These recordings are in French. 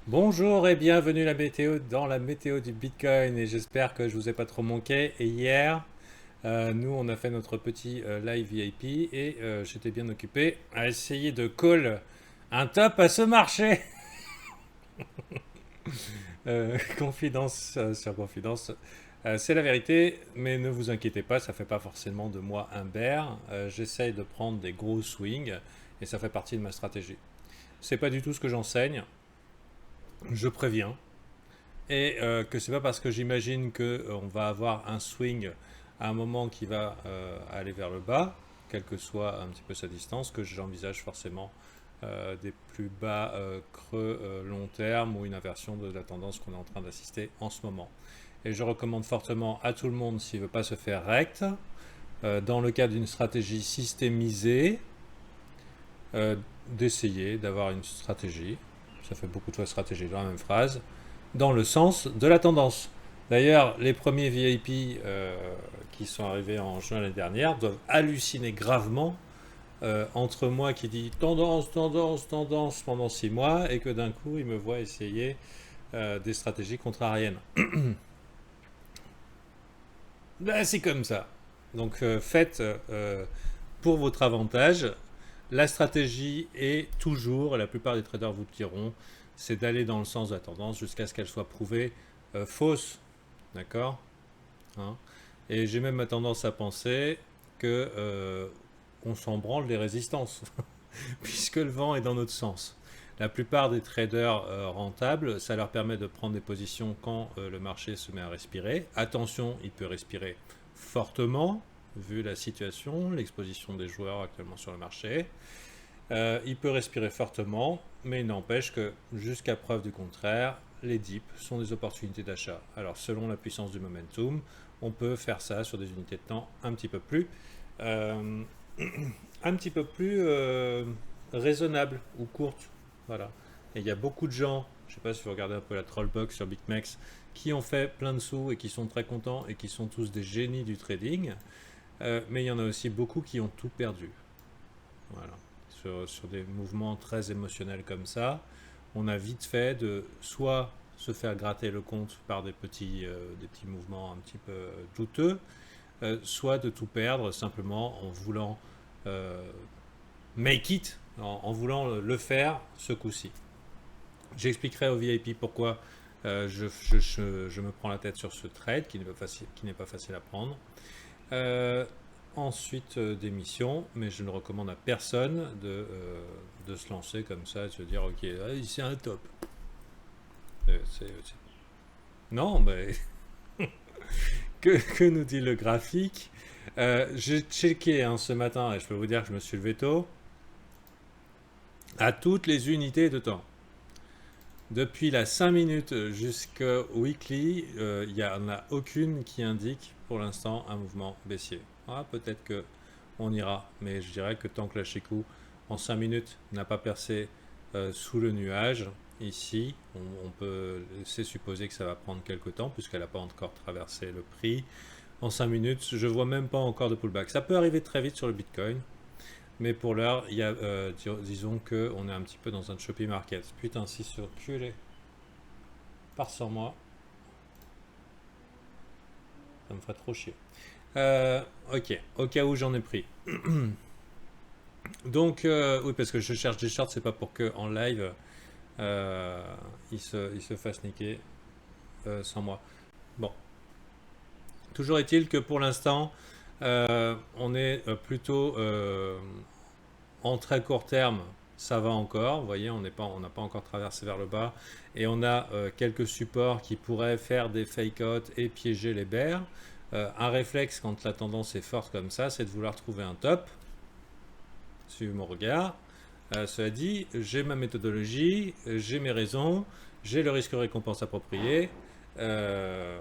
Bonjour et bienvenue dans la météo du Bitcoin et j'espère que je vous ai pas trop manqué. Et hier, nous on a fait notre petit live VIP et j'étais bien occupé à essayer de call un top à ce marché. Confidence sur confidence. C'est la vérité, mais ne vous inquiétez pas, ça fait pas forcément de moi un bear. J'essaye de prendre des gros swings et ça fait partie de ma stratégie. C'est pas du tout ce que j'enseigne, je préviens. Et que c'est pas parce que j'imagine qu'on va avoir un swing à un moment qui va aller vers le bas, quelle que soit un petit peu sa distance, que j'envisage forcément des plus bas creux long terme ou une inversion de la tendance qu'on est en train d'assister en ce moment. Et je recommande fortement à tout le monde, s'il ne veut pas se faire rect, dans le cadre d'une stratégie systémisée, euh, d'essayer d'avoir une stratégie, ça fait beaucoup de fois stratégie dans la même phrase, dans le sens de la tendance. D'ailleurs, les premiers VIP qui sont arrivés en juin l'année dernière doivent halluciner gravement entre moi qui dis tendance, tendance, tendance pendant 6 mois et que d'un coup ils me voient essayer des stratégies contrariennes. Ben, c'est comme ça. Donc faites pour votre avantage. La stratégie est toujours, et la plupart des traders vous le diront, c'est d'aller dans le sens de la tendance jusqu'à ce qu'elle soit prouvée fausse. D'accord, hein. Et j'ai même tendance à penser que on s'en branle des résistances, puisque le vent est dans notre sens. La plupart des traders rentables, ça leur permet de prendre des positions quand le marché se met à respirer. Attention, il peut respirer fortement, vu la situation, l'exposition des joueurs actuellement sur le marché. Il peut respirer fortement, mais il n'empêche que, jusqu'à preuve du contraire, les dips sont des opportunités d'achat. Alors, selon la puissance du momentum, on peut faire ça sur des unités de temps euh, un petit peu plus raisonnables ou courtes. Voilà. Et il y a beaucoup de gens, je ne sais pas si vous regardez un peu la Trollbox sur BitMEX, qui ont fait plein de sous et qui sont très contents et qui sont tous des génies du trading. Mais il y en a aussi beaucoup qui ont tout perdu. Voilà. Sur des mouvements très émotionnels comme ça, on a vite fait de soit se faire gratter le compte par des petits mouvements un petit peu douteux, soit de tout perdre simplement en voulant euh, make it, en voulant le faire ce coup-ci. J'expliquerai au VIP pourquoi je me prends la tête sur ce trade qui n'est pas facile à prendre. Euh, Ensuite, des missions, mais je ne recommande à personne de se lancer comme ça, de se dire ok, c'est un top. Non, mais que nous dit le graphique? J'ai checké hein, ce matin, et je peux vous dire que je me suis levé tôt, à toutes les unités de temps. Depuis la 5 minutes jusqu'au weekly, il n'y en a aucune qui indique pour l'instant un mouvement baissier. Ah, peut-être que on ira, mais je dirais que tant que la Chikou en 5 minutes n'a pas percé sous le nuage, ici, on peut laisser supposer que ça va prendre quelques temps puisqu'elle n'a pas encore traversé le prix. En 5 minutes, je vois même pas encore de pullback. Ça peut arriver très vite sur le Bitcoin, mais pour l'heure, disons qu'on est un petit peu dans un choppy market. Putain, si ce culé part sans moi, ça me ferait trop chier. Ok, au cas où j'en ai pris. Donc, oui, parce que je cherche des shorts, c'est pas pour que en live, euh, il se fasse niquer sans moi. Bon, toujours est-il que pour l'instant, on est plutôt en très court terme, ça va encore. Vous voyez, on n'a pas encore traversé vers le bas. Et on a quelques supports qui pourraient faire des fake-out et piéger les bears. Un réflexe quand la tendance est forte comme ça, c'est de vouloir trouver un top. Suivez mon regard. Cela dit, j'ai ma méthodologie, j'ai mes raisons, j'ai le risque-récompense approprié. Euh,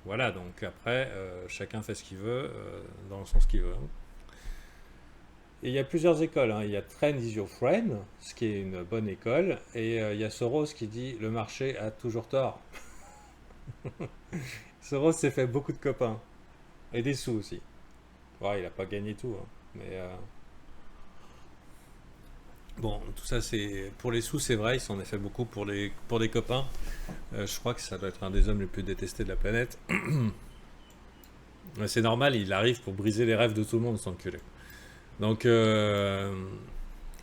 voilà, donc après, chacun fait ce qu'il veut, dans le sens qu'il veut. Et il y a plusieurs écoles, hein. Il y a Trend is your friend, ce qui est une bonne école, et il y a Soros qui dit le marché a toujours tort. Soros s'est fait beaucoup de copains, et des sous aussi. Ouais, il n'a pas gagné tout, hein. Mais Bon, tout ça, c'est pour les sous, c'est vrai, ils s'en est fait beaucoup pour des copains. Je crois que ça doit être un des hommes les plus détestés de la planète. C'est normal, il arrive pour briser les rêves de tout le monde, cet enculé. Donc,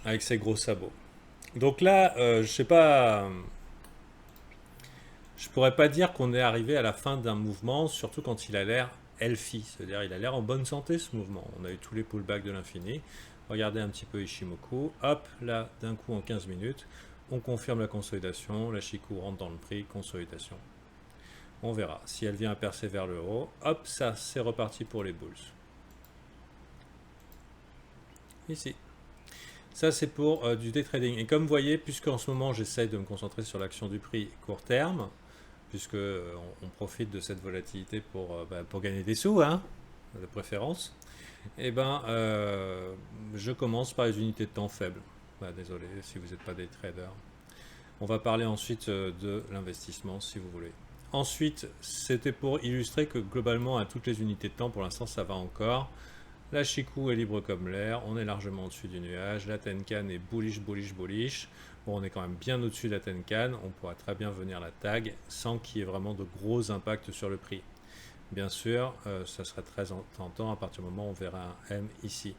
avec ses gros sabots. Donc là, je sais pas, je pourrais pas dire qu'on est arrivé à la fin d'un mouvement, surtout quand il a l'air healthy, c'est-à-dire il a l'air en bonne santé ce mouvement. On a eu tous les pullbacks de l'infini. Regardez un petit peu Ishimoku. Hop, là, d'un coup en 15 minutes, on confirme la consolidation. La Chikou rentre dans le prix, consolidation. On verra. Si elle vient à percer vers le haut, hop, ça, c'est reparti pour les bulls. Ici. Ça, c'est pour du day trading. Et comme vous voyez, puisqu'en ce moment, j'essaye de me concentrer sur l'action du prix court terme, puisque on profite de cette volatilité pour gagner des sous, hein, de préférence, et ben, je commence par les unités de temps faibles. Bah, désolé si vous n'êtes pas des traders. On va parler ensuite de l'investissement, si vous voulez. Ensuite, c'était pour illustrer que globalement, à toutes les unités de temps, pour l'instant, ça va encore. La Chikou est libre comme l'air, on est largement au-dessus du nuage, la Tenkan est bullish, bullish, bullish. Bon, on est quand même bien au-dessus de la Tenkan, on pourra très bien venir la tag sans qu'il y ait vraiment de gros impacts sur le prix. Bien sûr, ça serait très tentant à partir du moment où on verra un M ici.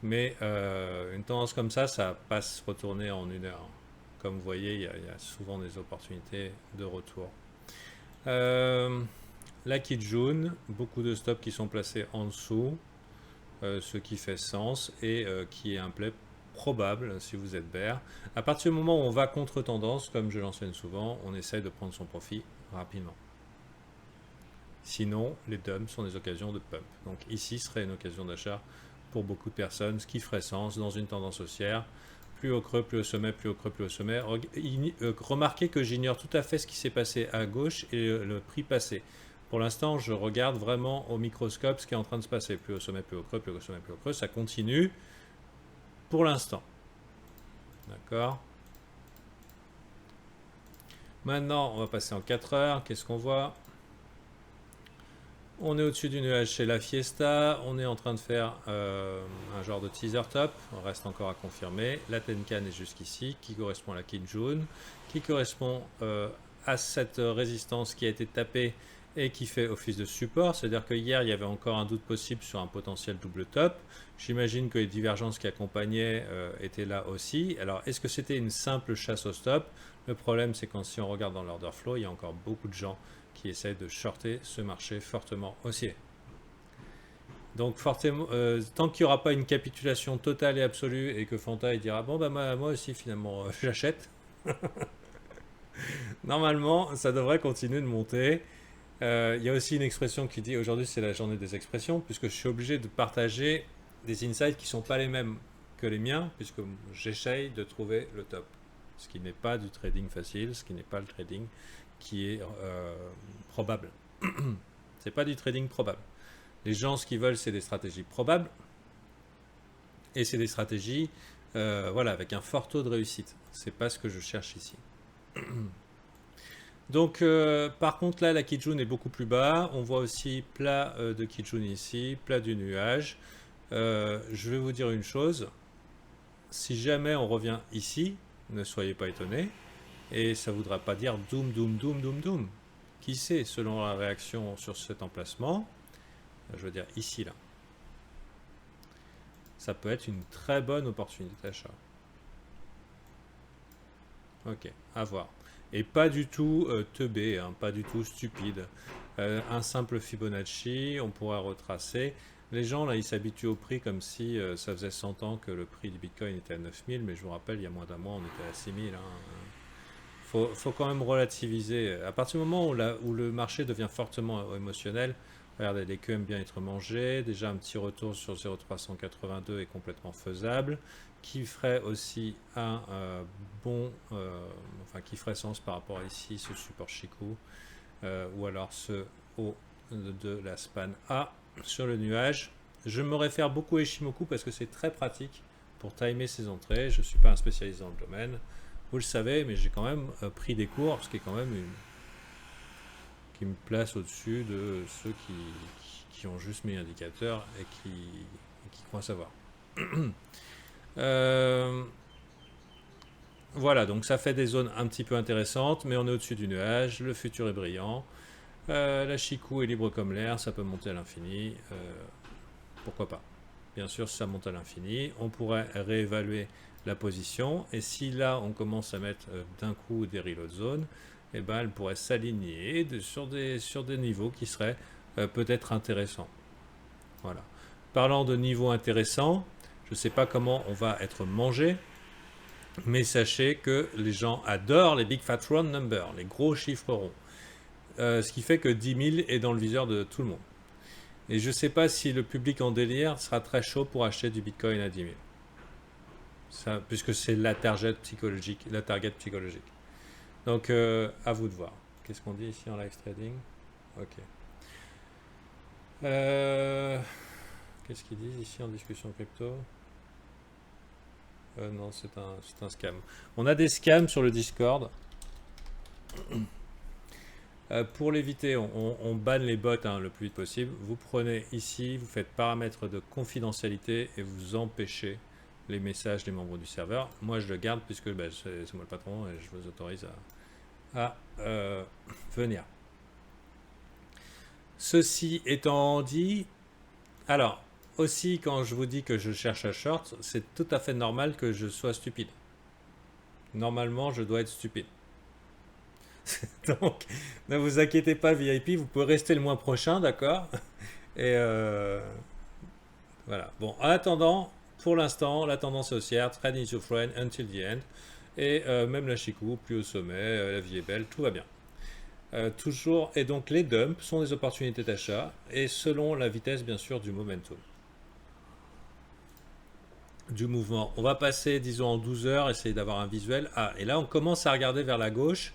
Mais une tendance comme ça passe retourner en une heure. Comme vous voyez, il y a souvent des opportunités de retour. La Kijun, beaucoup de stops qui sont placés en dessous. Ce qui fait sens et qui est un play probable si vous êtes bear. À partir du moment où on va contre tendance, comme je l'enseigne souvent, on essaye de prendre son profit rapidement. Sinon, les dumps sont des occasions de pump. Donc ici serait une occasion d'achat pour beaucoup de personnes, ce qui ferait sens dans une tendance haussière. Plus au creux, plus au sommet, plus au creux, plus au sommet. Remarquez que j'ignore tout à fait ce qui s'est passé à gauche et le prix passé. Pour l'instant, je regarde vraiment au microscope ce qui est en train de se passer. Plus au sommet, plus au creux, plus au sommet, plus au creux. Ça continue pour l'instant. D'accord. Maintenant, on va passer en 4 heures. Qu'est-ce qu'on voit? On est au-dessus du nuage chez la Fiesta. On est en train de faire un genre de teaser top. On reste encore à confirmer. La Tenkan est jusqu'ici, qui correspond à la Kijun, qui correspond à cette résistance qui a été tapée et qui fait office de support. C'est-à-dire que hier, il y avait encore un doute possible sur un potentiel double top. J'imagine que les divergences qui accompagnaient étaient là aussi. Alors, est-ce que c'était une simple chasse au stop? Le problème, c'est que si on regarde dans l'order flow, il y a encore beaucoup de gens qui essayent de shorter ce marché fortement haussier. Donc fortement, tant qu'il n'y aura pas une capitulation totale et absolue et que Fanta il dira bon bah moi aussi finalement j'achète, normalement ça devrait continuer de monter. Il y a aussi une expression qui dit aujourd'hui c'est la journée des expressions puisque je suis obligé de partager des insights qui ne sont pas les mêmes que les miens puisque j'essaye de trouver le top. Ce qui n'est pas du trading facile, ce qui n'est pas le trading qui est probable. C'est pas du trading probable. Les gens, ce qu'ils veulent, c'est des stratégies probables et c'est des stratégies voilà, avec un fort taux de réussite. C'est pas ce que je cherche ici. Donc, par contre, là, la Kijun est beaucoup plus bas. On voit aussi plat de Kijun ici, plat du nuage. Je vais vous dire une chose. Si jamais on revient ici, ne soyez pas étonnés. Et ça ne voudra pas dire doom, doom, doom, doom, doom. Qui sait, selon la réaction sur cet emplacement, je veux dire ici, là, ça peut être une très bonne opportunité d'achat. Ok, à voir. Et pas du tout teubé, hein, pas du tout stupide. Un simple Fibonacci, on pourra retracer. Les gens, là, ils s'habituent au prix comme si ça faisait 100 ans que le prix du Bitcoin était à 9000, mais je vous rappelle, il y a moins d'un mois, on était à 6000. Faut quand même relativiser. À partir du moment où le marché devient fortement émotionnel, regardez, les queues aiment bien être mangées. Déjà, un petit retour sur 0,382 est complètement faisable, qui ferait aussi un enfin, qui ferait sens par rapport à ici, ce support Chikou, ou alors ce haut de la span A sur le nuage. Je me réfère beaucoup à Ishimoku parce que c'est très pratique pour timer ses entrées. Je ne suis pas un spécialiste dans le domaine. Vous le savez, mais j'ai quand même pris des cours, ce qui est quand même qui me place au-dessus de ceux qui ont juste mis l'indicateur et qui croient savoir. Euh, voilà, donc ça fait des zones un petit peu intéressantes, mais on est au-dessus du nuage, le futur est brillant. La Chikou est libre comme l'air, ça peut monter à l'infini. Pourquoi pas? Bien sûr, si ça monte à l'infini, on pourrait réévaluer la position. Et si là, on commence à mettre d'un coup des reload zones, eh ben, elle pourrait s'aligner sur des niveaux qui seraient peut-être intéressants. Voilà. Parlant de niveaux intéressants, je ne sais pas comment on va être mangé, mais sachez que les gens adorent les big fat round numbers, les gros chiffres ronds. Ce qui fait que 10 000 est dans le viseur de tout le monde. Et je ne sais pas si le public en délire sera très chaud pour acheter du Bitcoin à 10 000. Ça, puisque c'est la target psychologique. La target psychologique. Donc, à vous de voir. Qu'est-ce qu'on dit ici en live trading? Ok. Qu'est-ce qu'ils disent ici en discussion crypto? Non, c'est un scam. On a des scams sur le Discord. Pour l'éviter, on banne les bots hein, le plus vite possible. Vous prenez ici, vous faites paramètres de confidentialité et vous empêchez les messages des membres du serveur. Moi, je le garde puisque bah, c'est moi le patron et je vous autorise à venir. Ceci étant dit, alors, aussi quand je vous dis que je cherche à short, c'est tout à fait normal que je sois stupide. Normalement, je dois être stupide. Donc, ne vous inquiétez pas, VIP, vous pouvez rester le mois prochain, d'accord? Et voilà. Bon, en attendant, pour l'instant, la tendance haussière, trade is your friend until the end. Et même la Chikou, plus au sommet, la vie est belle, tout va bien. Toujours, et donc les dumps sont des opportunités d'achat, et selon la vitesse, bien sûr, du momentum. Du mouvement. On va passer, disons, en 12 heures, essayer d'avoir un visuel. Ah, et là, on commence à regarder vers la gauche.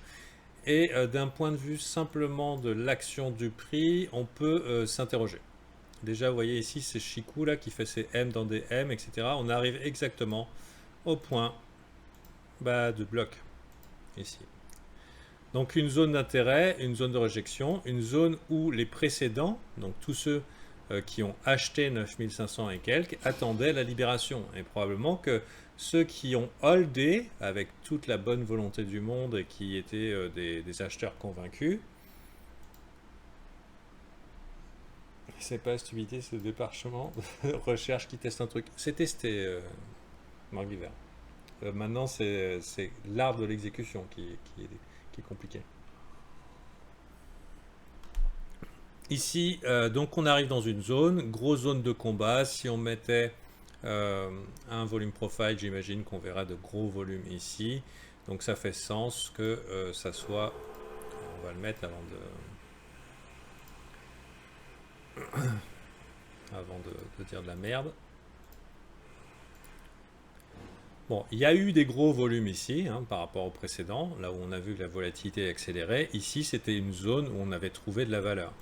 Et d'un point de vue simplement de l'action du prix, on peut s'interroger. Déjà, vous voyez ici, c'est Chikou là qui fait ses M dans des M, etc. On arrive exactement au point de bloc ici. Donc une zone d'intérêt, une zone de rejection, une zone où les précédents, donc tous ceux qui ont acheté 9500 et quelques, attendaient la libération. Et probablement que ceux qui ont holdé avec toute la bonne volonté du monde et qui étaient des acheteurs convaincus, c'est pas stupidité, c'est déparchement de recherche qui teste un truc. C'est testé, Marc Viver. Maintenant, c'est l'art de l'exécution qui est compliqué. Ici, donc on arrive dans une zone, grosse zone de combat. Si on mettait un volume profile, j'imagine qu'on verra de gros volumes ici. Donc ça fait sens que ça soit... On va le mettre avant de dire de la merde. Bon, il y a eu des gros volumes ici hein, par rapport au précédent, là où on a vu que la volatilité accélérait. Ici, c'était une zone où on avait trouvé de la valeur.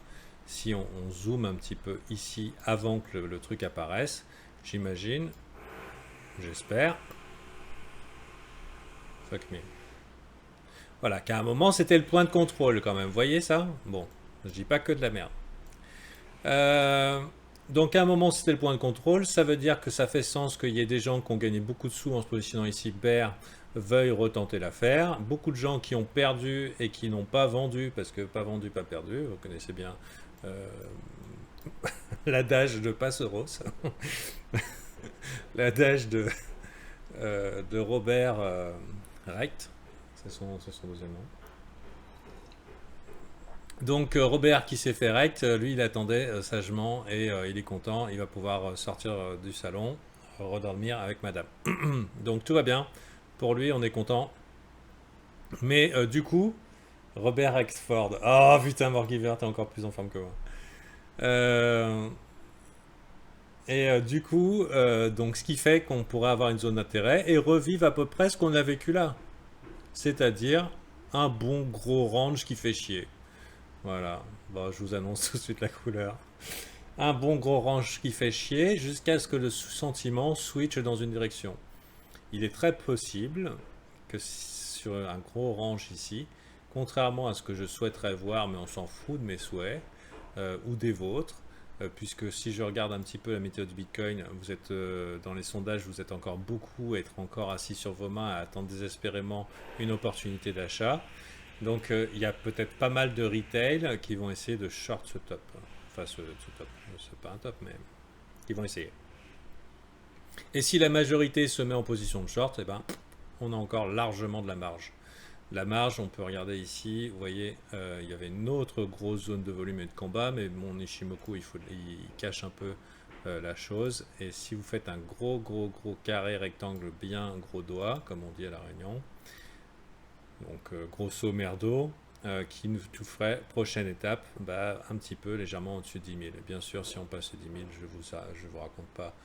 Si on zoome un petit peu ici avant que le truc apparaisse, j'imagine, j'espère, fuck me. Voilà, qu'à un moment c'était le point de contrôle quand même, vous voyez ça? Bon, je dis pas que de la merde. Donc à un moment c'était le point de contrôle, ça veut dire que ça fait sens qu'il y ait des gens qui ont gagné beaucoup de sous en se positionnant ici, bear, veuillent retenter l'affaire. Beaucoup de gens qui ont perdu et qui n'ont pas vendu, parce que pas vendu, pas perdu, vous connaissez bien l'adage de Passeros, l'adage de Robert Wright, c'est son deuxième nom. Donc Robert qui s'est fait rect, lui il attendait sagement et il est content, il va pouvoir sortir du salon, redormir avec madame. Donc tout va bien, pour lui on est content. Mais du coup, Robert Rexford, oh putain Morgiver, t'es encore plus en forme que moi. Du coup, donc ce qui fait qu'on pourrait avoir une zone d'intérêt et revivre à peu près ce qu'on a vécu là. C'est-à-dire un bon gros range qui fait chier. Voilà, bon, je vous annonce tout de suite la couleur. Un bon gros range qui fait chier jusqu'à ce que le sentiment switch dans une direction. Il est très possible que sur un gros range ici, contrairement à ce que je souhaiterais voir, mais on s'en fout de mes souhaits ou des vôtres, puisque si je regarde un petit peu la météo du Bitcoin, vous êtes dans les sondages, vous êtes encore beaucoup à être encore assis sur vos mains, à attendre désespérément une opportunité d'achat. Donc il y a peut-être pas mal de retail qui vont essayer de short ce top. Enfin ce top, c'est pas un top, mais ils vont essayer. Et si la majorité se met en position de short, eh ben, on a encore largement de la marge. La marge, on peut regarder ici, vous voyez, il y avait une autre grosse zone de volume et de combat, mais mon Ishimoku, il cache un peu la chose. Et si vous faites un gros carré rectangle bien gros doigt, comme on dit à La Réunion, donc grosso merdo, qui nous tout ferait, prochaine étape, bah, un petit peu légèrement au-dessus de 10 000. Et bien sûr, si on passe les 10 000, je vous raconte pas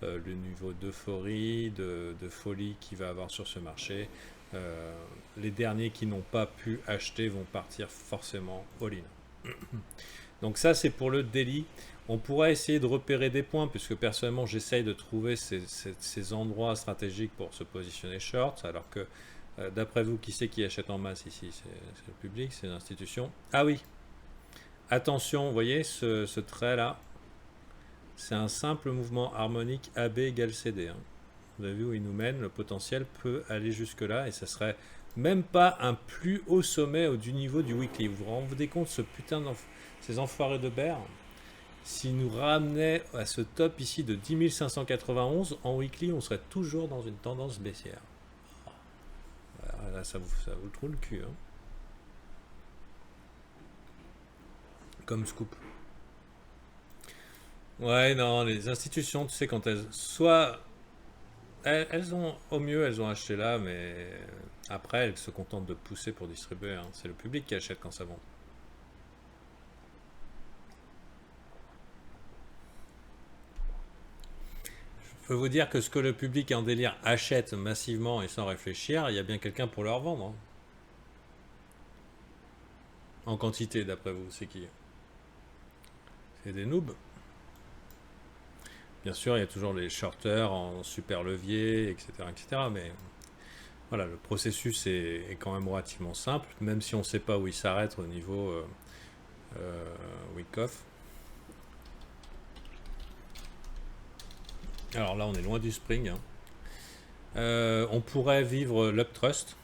le niveau d'euphorie, de folie qu'il va avoir sur ce marché. Les derniers qui n'ont pas pu acheter vont partir forcément all-in. Donc ça, c'est pour le daily. On pourrait essayer de repérer des points, puisque personnellement, j'essaye de trouver ces endroits stratégiques pour se positionner short, alors que d'après vous, qui c'est qui achète en masse ici? C'est le public, c'est l'institution. Ah oui, attention, vous voyez ce trait-là, c'est un simple mouvement harmonique AB égale CD. Hein. Vous avez vu où il nous mène, le potentiel peut aller jusque-là, et ça serait même pas un plus haut sommet du niveau du weekly. Vous vous rendez compte, ces enfoirés de bear, s'ils nous ramenaient à ce top ici de 10 591, en weekly, on serait toujours dans une tendance baissière. Là, ça vous trouve le cul. Hein. Comme scoop. Ouais, non, les institutions, tu sais, quand elles ont, au mieux, elles ont acheté là, mais après, elles se contentent de pousser pour distribuer. Hein. C'est le public qui achète quand ça vend. Je peux vous dire que ce que le public en délire achète massivement et sans réfléchir, il y a bien quelqu'un pour leur vendre. Hein. En quantité, d'après vous, c'est qui? C'est des noobs. Bien sûr, il y a toujours les shorters en super levier, etc., etc. Mais voilà, le processus est quand même relativement simple, même si on ne sait pas où il s'arrête au niveau week-off. Alors là, on est loin du spring. Hein. On pourrait vivre l'uptrust.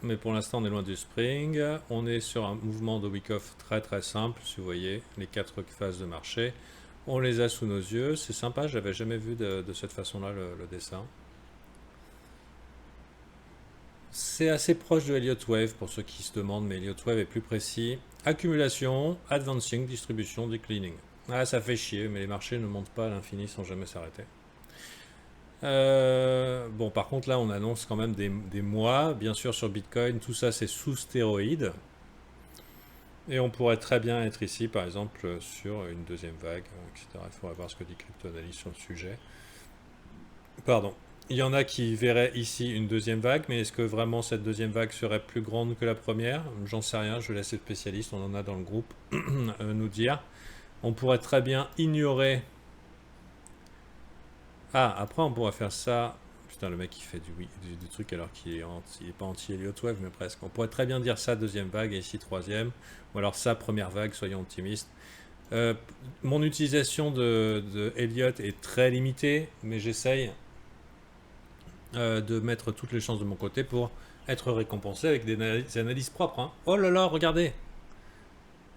Mais pour l'instant, on est loin du spring. On est sur un mouvement de week-off très simple, si vous voyez, les 4 phases de marché. On les a sous nos yeux. C'est sympa, j'avais jamais vu de cette façon-là le dessin. C'est assez proche de Elliott Wave pour ceux qui se demandent, mais Elliott Wave est plus précis. Accumulation, advancing, distribution, declining. Ah, ça fait chier, mais les marchés ne montent pas à l'infini sans jamais s'arrêter. Bon, par contre, là, on annonce quand même des mois. Bien sûr, sur Bitcoin, tout ça, c'est sous stéroïdes. Et on pourrait très bien être ici, par exemple, sur une deuxième vague, etc. Il faudra voir ce que dit CryptoAnalyse sur le sujet. Pardon. Il y en a qui verraient ici une deuxième vague, mais est-ce que vraiment cette deuxième vague serait plus grande que la première? J'en sais rien, je laisse les spécialistes, on en a dans le groupe, nous dire. On pourrait très bien ignorer... Ah, après on pourrait faire ça... Putain, le mec il fait du truc alors qu'il est pas anti-Elliott Wave, mais presque. On pourrait très bien dire ça deuxième vague et ici troisième, ou alors ça première vague, soyons optimistes. Mon utilisation de Elliott est très limitée, mais j'essaye de mettre toutes les chances de mon côté pour être récompensé avec des analyses propres. Hein. Oh là là, regardez!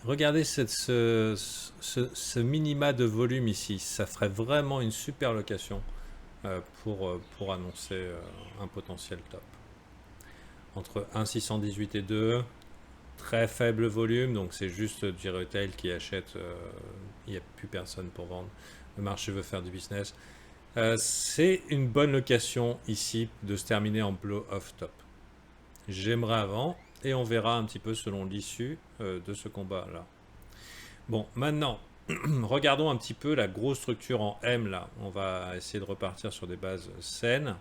Regardez ce minima de volume ici. Ça ferait vraiment une super location pour annoncer un potentiel top. Entre 1,618 et 2, très faible volume, donc c'est juste du retail qui achète. Il n'y a plus personne pour vendre. Le marché veut faire du business. C'est une bonne location ici de se terminer en blow-off top. J'aimerais avant, et on verra un petit peu selon l'issue de ce combat-là. Bon, maintenant, regardons un petit peu la grosse structure en M là. On va essayer de repartir sur des bases saines.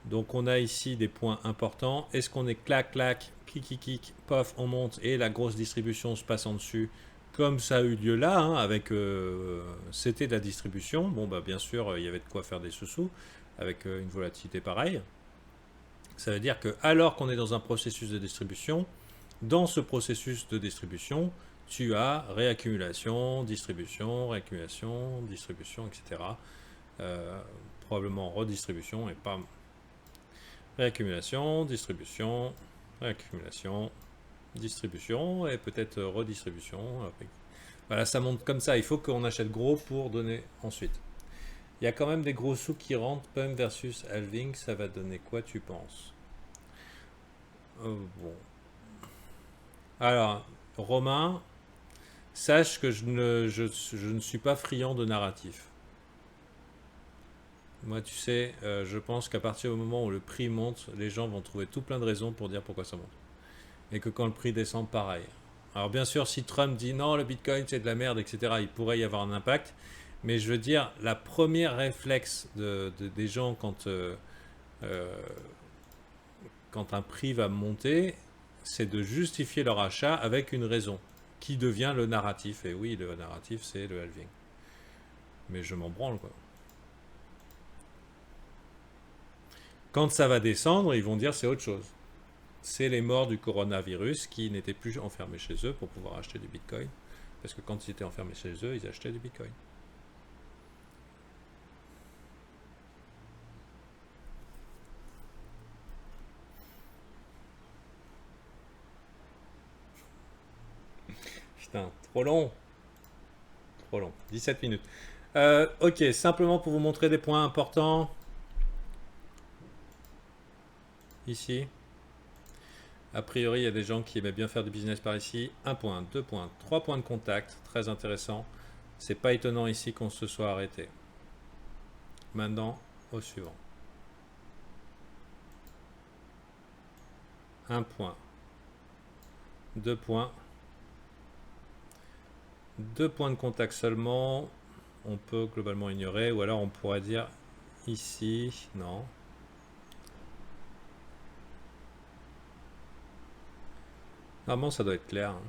Donc on a ici des points importants. Est-ce qu'on est clac, clac, kick, pof, on monte et la grosse distribution se passe en dessus comme ça a eu lieu là, hein, avec c'était de la distribution. Bon, bah bien sûr, il y avait de quoi faire des sous-sous avec une volatilité pareille. Ça veut dire que alors qu'on est dans un processus de distribution, Dans ce processus de distribution, tu as réaccumulation, distribution, etc. Probablement redistribution et pas réaccumulation, distribution, réaccumulation, distribution et peut-être redistribution. Voilà, ça monte comme ça. Il faut qu'on achète gros pour donner ensuite. Il y a quand même des gros sous qui rentrent. Pump versus halving, ça va donner quoi, tu penses? Bon. Alors, Romain, sache que je ne suis pas friand de narratif. Moi, tu sais, je pense qu'à partir du moment où le prix monte, les gens vont trouver tout plein de raisons pour dire pourquoi ça monte. Et que quand le prix descend, pareil. Alors bien sûr, si Trump dit non, le Bitcoin c'est de la merde, etc., il pourrait y avoir un impact. Mais je veux dire, la première réflexe des gens quand un prix va monter, c'est de justifier leur achat avec une raison, qui devient le narratif. Et oui, le narratif, c'est le halving. Mais je m'en branle, quoi. Quand ça va descendre, ils vont dire c'est autre chose. C'est les morts du coronavirus qui n'étaient plus enfermés chez eux pour pouvoir acheter du Bitcoin. Parce que quand ils étaient enfermés chez eux, ils achetaient du Bitcoin. Putain, trop long. Trop long. 17 minutes. Ok, simplement pour vous montrer des points importants. Ici. A priori, il y a des gens qui aimaient bien faire du business par ici. 1 point, 2 points, 3 points de contact. Très intéressant. C'est pas étonnant ici qu'on se soit arrêté. Maintenant, au suivant. 1 point. 2 points. 2 points de contact seulement. On peut globalement ignorer. Ou alors on pourrait dire ici. Non. Normalement, ça doit être clair. Hein.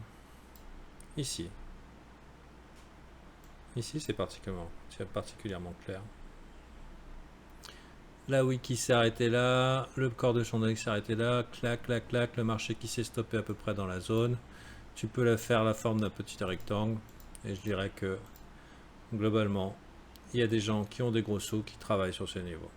Ici. Ici, c'est particulièrement clair. La wiki s'est arrêtée là. Le corps de chandelier s'est arrêté là. Clac, clac, clac. Le marché qui s'est stoppé à peu près dans la zone. Tu peux la faire la forme d'un petit rectangle. Et je dirais que, globalement, il y a des gens qui ont des gros sous qui travaillent sur ce niveau.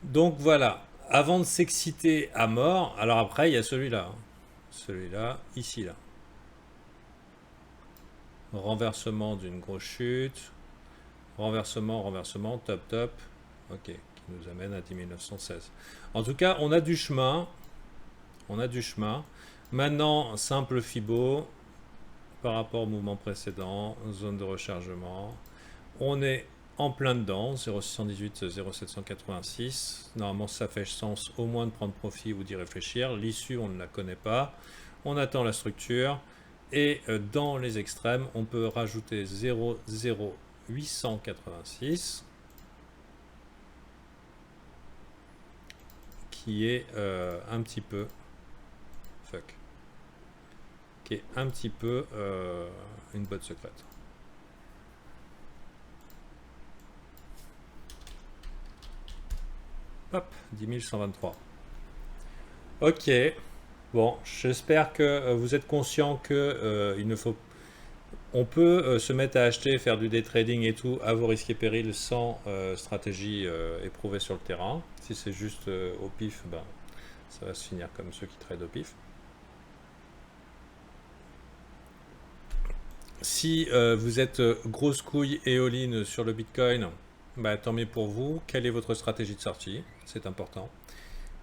Donc voilà, avant de s'exciter à mort, alors après il y a celui-là. Celui-là, ici là. Renversement d'une grosse chute. Renversement, renversement, top, top. Ok, qui nous amène à 10 916. En tout cas, on a du chemin. On a du chemin. Maintenant, simple Fibo par rapport au mouvement précédent, zone de rechargement. On est en plein dedans, 0,618, 0,786. Normalement, ça fait sens au moins de prendre profit ou d'y réfléchir. L'issue, on ne la connaît pas. On attend la structure. Et dans les extrêmes, on peut rajouter 0,0886 qui est un petit peu... Fuck. Qui est un petit peu une botte secrète. Hop, 10 123. Ok. Bon, j'espère que vous êtes conscient que il ne faut... On peut se mettre à acheter, faire du day trading et tout à vos risques et périls sans stratégie éprouvée sur le terrain. Si c'est juste au pif, ben, ça va se finir comme ceux qui tradent au pif. Si vous êtes grosse couille et all-in sur le Bitcoin, bah, tant mieux pour vous. Quelle est votre stratégie de sortie? C'est important.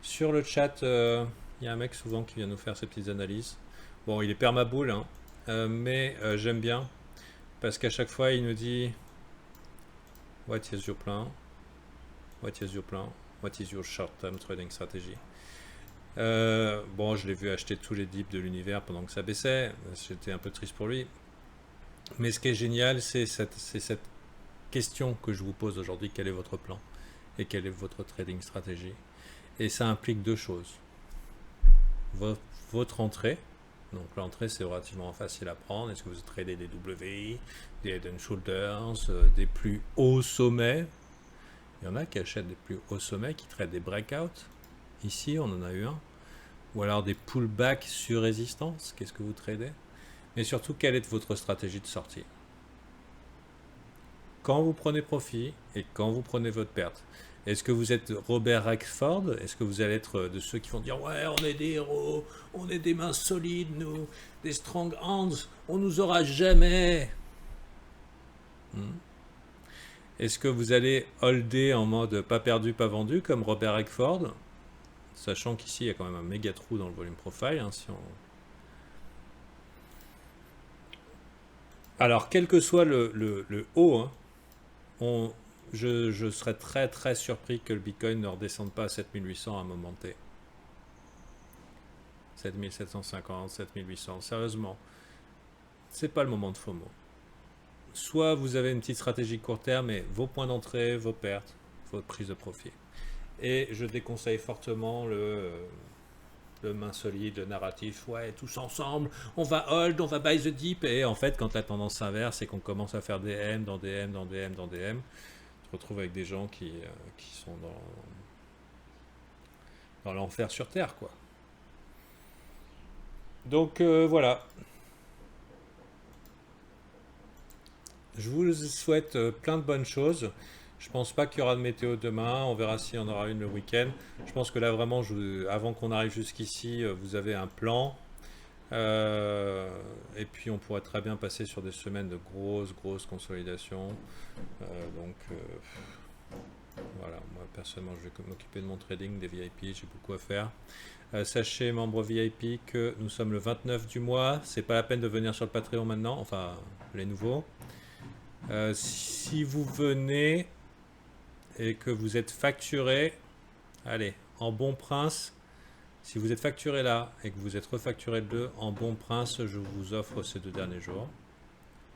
Sur le chat, il y a un mec souvent qui vient nous faire ses petites analyses. Bon, il est permaboule, hein, mais j'aime bien parce qu'à chaque fois, il nous dit What is your plan? What is your plan? What is your short-term trading strategy? Bon, je l'ai vu acheter tous les dips de l'univers pendant que ça baissait. J'étais un peu triste pour lui. Mais ce qui est génial, c'est cette question que je vous pose aujourd'hui. Quel est votre plan? Et quelle est votre trading stratégie? Et ça implique deux choses. Votre entrée Donc l'entrée c'est relativement facile à prendre. Est-ce que vous tradez des WI, des Head and Shoulders, des plus hauts sommets? Il y en a qui achètent des plus hauts sommets, qui tradent des breakouts. Ici on en a eu un. Ou alors des pullbacks sur résistance. Qu'est-ce que vous tradez? Mais surtout, quelle est votre stratégie de sortie? Quand vous prenez profit et quand vous prenez votre perte. Est-ce que vous êtes Robert Redford? Est-ce que vous allez être de ceux qui vont dire ouais, on est des héros, on est des mains solides, nous, des strong hands, on nous aura jamais. Est-ce que vous allez holder en mode pas perdu, pas vendu comme Robert Redford? Sachant qu'ici il y a quand même un méga trou dans le volume profile. Si on... Alors, quel que soit le haut, je serais très très surpris que le Bitcoin ne redescende pas à 7800 à un moment T. 7750, 7800, sérieusement, c'est pas le moment de FOMO. Soit vous avez une petite stratégie court terme, mais vos points d'entrée, vos pertes, votre prise de profit. Et je déconseille fortement le main solide, le narratif, ouais, tous ensemble, on va hold, on va buy the dip, et en fait, quand la tendance s'inverse et qu'on commence à faire des M dans des M, dans des M, dans des M, on se retrouve avec des gens qui sont dans l'enfer sur Terre, quoi. Donc voilà, je vous souhaite plein de bonnes choses. Je pense pas qu'il y aura de météo demain. On verra s'il y en aura une le week-end. Je pense que là vraiment, avant qu'on arrive jusqu'ici, vous avez un plan. Et puis on pourrait très bien passer sur des semaines de grosses consolidations. Voilà, moi personnellement je vais m'occuper de mon trading, des VIP, j'ai beaucoup à faire. Sachez, membres VIP, que nous sommes le 29 du mois. C'est pas la peine de venir sur le Patreon maintenant, enfin les nouveaux. Si vous venez et que vous êtes facturé, allez, en bon prince, si vous êtes facturé là et que vous êtes refacturé le 2, en bon prince, je vous offre ces 2 derniers jours.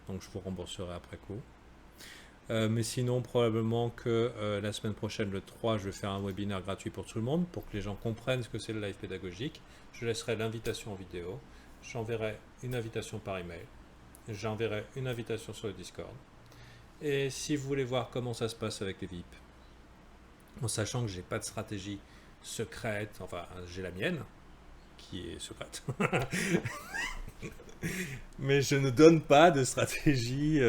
Donc je vous rembourserai après coup. Mais sinon, probablement que la semaine prochaine, le 3, je vais faire un webinaire gratuit pour tout le monde, pour que les gens comprennent ce que c'est le live pédagogique. Je laisserai l'invitation en vidéo. J'enverrai une invitation par email. J'enverrai une invitation sur le Discord. Et si vous voulez voir comment ça se passe avec les VIP, en sachant que j'ai pas de stratégie secrète, enfin j'ai la mienne, qui est secrète. Mais je ne donne pas de stratégie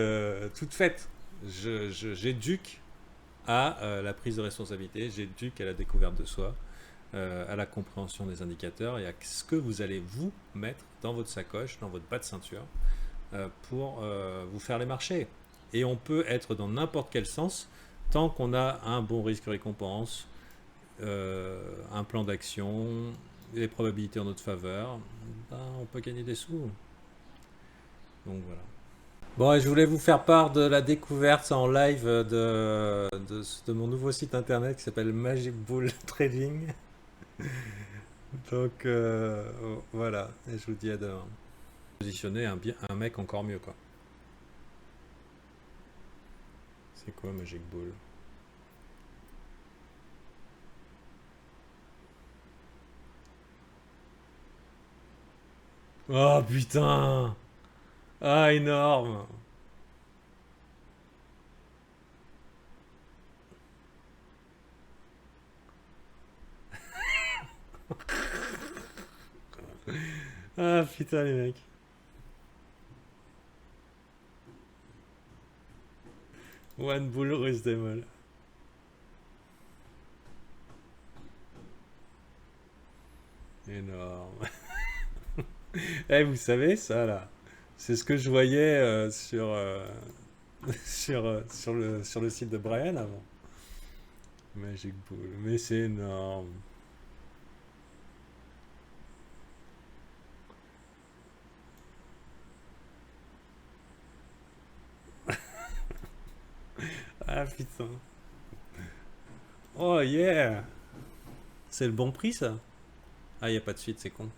toute faite. J'éduque à la prise de responsabilité, j'éduque à la découverte de soi, à la compréhension des indicateurs et à ce que vous allez vous mettre dans votre sacoche, dans votre bas de ceinture, pour vous faire les marchés. Et on peut être dans n'importe quel sens tant qu'on a un bon risque-récompense, un plan d'action, les probabilités en notre faveur, ben, on peut gagner des sous. Donc voilà. Bon, et je voulais vous faire part de la découverte en live de mon nouveau site internet qui s'appelle Magic Bull Trading. Donc voilà, et je vous dis à demain. Positionner un mec encore mieux, quoi. C'est quoi Magic Bull? Oh putain! Ah, énorme! Ah putain, les mecs. One Bull Russe Demol. Énorme. Eh, vous savez, ça là, c'est ce que je voyais sur le site de Brian avant. Magic Bull, mais c'est énorme. Ah putain. Oh yeah! C'est le bon prix ça? Ah, y a pas de suite, c'est con.